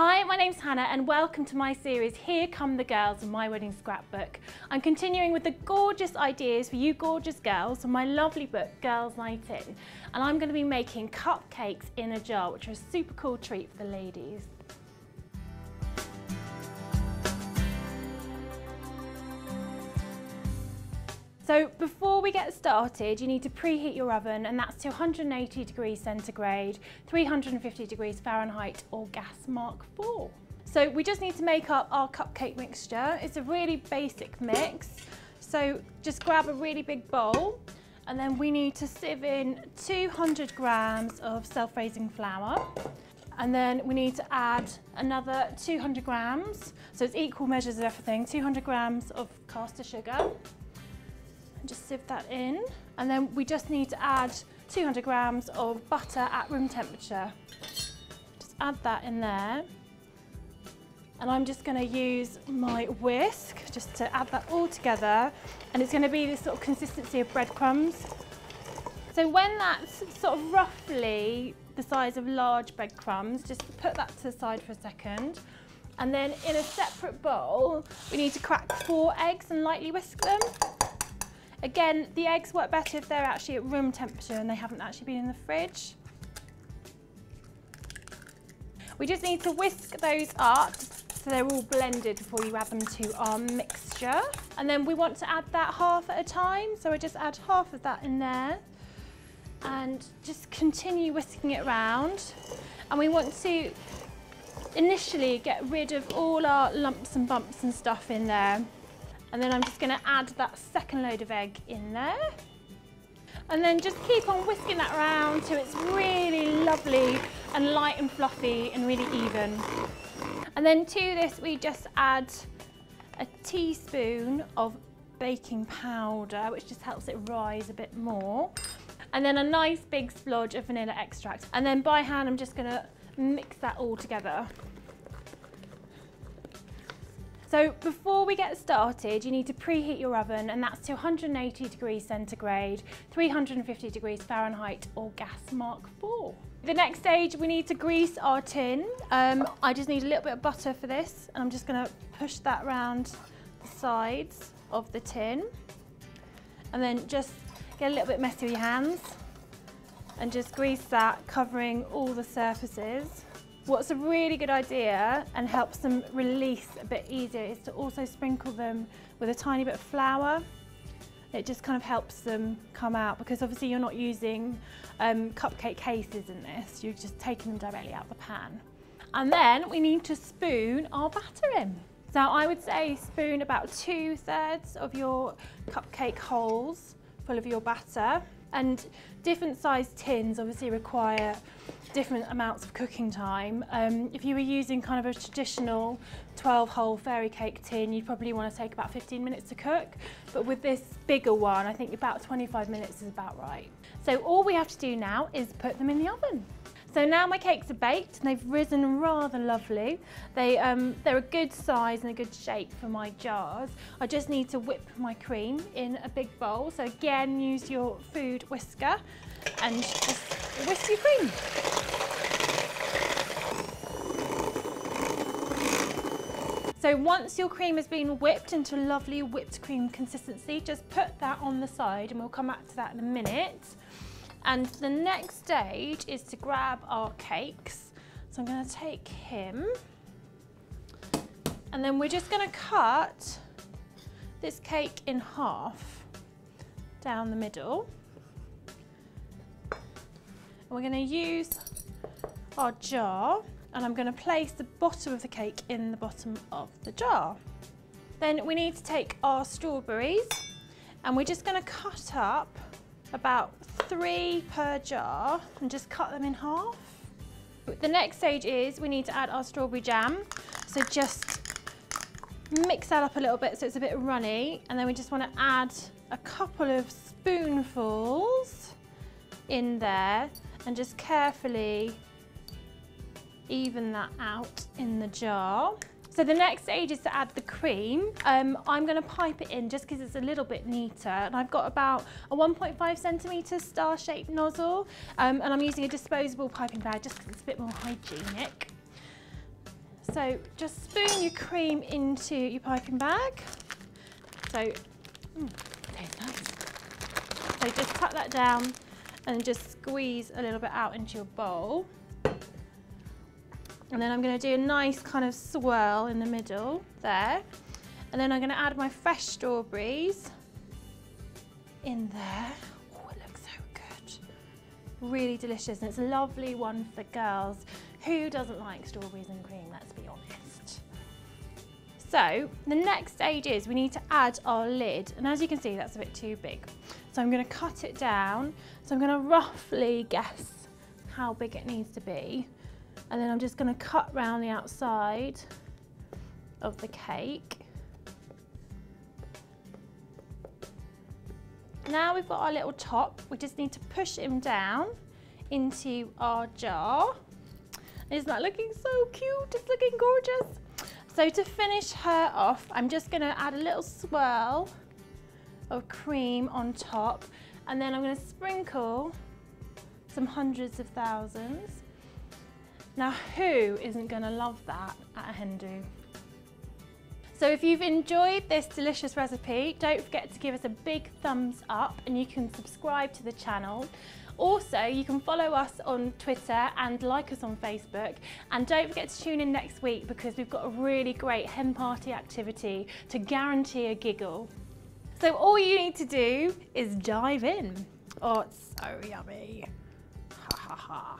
Hi, my name's Hannah and welcome to my series Here Come the Girls in My Wedding Scrapbook. I'm continuing with the gorgeous ideas for you gorgeous girls from my lovely book Girls Night In, and I'm going to be making cupcakes in a jar, which are a super cool treat for the ladies. So before we get started, you need to preheat your oven, and that's to 180 degrees centigrade, 350 degrees Fahrenheit or gas Mark IV. So we just need to make up our cupcake mixture. It's a really basic mix. So just grab a really big bowl, and then we need to sieve in 200 grams of self-raising flour. And then we need to add another 200 grams, so it's equal measures of everything, 200 grams of caster sugar. Just sieve that in, and then we just need to add 200 grams of butter at room temperature. Just add that in there, and I'm just going to use my whisk just to add that all together, and it's going to be this sort of consistency of breadcrumbs. So when that's sort of roughly the size of large breadcrumbs, just put that to the side for a second, and then in a separate bowl we need to crack 4 eggs and lightly whisk them. Again, the eggs work better if they're actually at room temperature and they haven't actually been in the fridge. We just need to whisk those up so they're all blended before you add them to our mixture. And then we want to add that half at a time, so I just add half of that in there and just continue whisking it around. And we want to initially get rid of all our lumps and bumps and stuff in there. And then I'm just going to add that second load of egg in there. And then just keep on whisking that around till it's really lovely and light and fluffy and really even. And then to this we just add a teaspoon of baking powder, which just helps it rise a bit more. And then a nice big splodge of vanilla extract. And then by hand I'm just going to mix that all together. So before we get started, you need to preheat your oven, and that's to 180 degrees centigrade, 350 degrees Fahrenheit or gas Mark IV. The next stage, we need to grease our tin. I just need a little bit of butter for this, and I'm just going to push that around the sides of the tin. And then just get a little bit messy with your hands and just grease that, covering all the surfaces. What's a really good idea and helps them release a bit easier is to also sprinkle them with a tiny bit of flour. It just kind of helps them come out, because obviously you're not using cupcake cases in this, you're just taking them directly out of the pan. And then we need to spoon our batter in. So I would say spoon about 2/3 of your cupcake holes full of your batter. And different sized tins obviously require different amounts of cooking time. If you were using kind of a traditional 12-hole fairy cake tin, you'd probably want to take about 15 minutes to cook. But with this bigger one, I think about 25 minutes is about right. So all we have to do now is put them in the oven. So now my cakes are baked and they've risen rather lovely. They're a good size and a good shape for my jars. I just need to whip my cream in a big bowl. So again, use your food whisker and just whisk your cream. So once your cream has been whipped into a lovely whipped cream consistency, just put that on the side and we'll come back to that in a minute. And the next stage is to grab our cakes. So I'm going to take him, and then we're just going to cut this cake in half down the middle. And we're going to use our jar, and I'm going to place the bottom of the cake in the bottom of the jar. Then we need to take our strawberries, and we're just going to cut up about 3 per jar and just cut them in half. The next stage is we need to add our strawberry jam. So just mix that up a little bit so it's a bit runny, and then we just want to add a couple of spoonfuls in there and just carefully even that out in the jar. So the next stage is to add the cream. I'm going to pipe it in just because it's a little bit neater, and I've got about a 1.5 centimetre star-shaped nozzle, and I'm using a disposable piping bag just because it's a bit more hygienic. So just spoon your cream into your piping bag. So, tastes nice. So just tuck that down and just squeeze a little bit out into your bowl. And then I'm going to do a nice kind of swirl in the middle there. And then I'm going to add my fresh strawberries in there. Oh, it looks so good. Really delicious, and it's a lovely one for girls. Who doesn't like strawberries and cream, let's be honest. So the next stage is we need to add our lid, and as you can see that's a bit too big. So I'm going to cut it down. So I'm going to roughly guess how big it needs to be. And then I'm just going to cut round the outside of the cake. Now we've got our little top, we just need to push him down into our jar. Isn't that looking so cute? It's looking gorgeous. So to finish her off, I'm just going to add a little swirl of cream on top, and then I'm going to sprinkle some hundreds of thousands. Now, who isn't going to love that at a hen do? So if you've enjoyed this delicious recipe, don't forget to give us a big thumbs up, and you can subscribe to the channel. Also, you can follow us on Twitter and like us on Facebook. And don't forget to tune in next week because we've got a really great hen party activity to guarantee a giggle. So all you need to do is dive in. Oh, it's so yummy. Ha ha ha.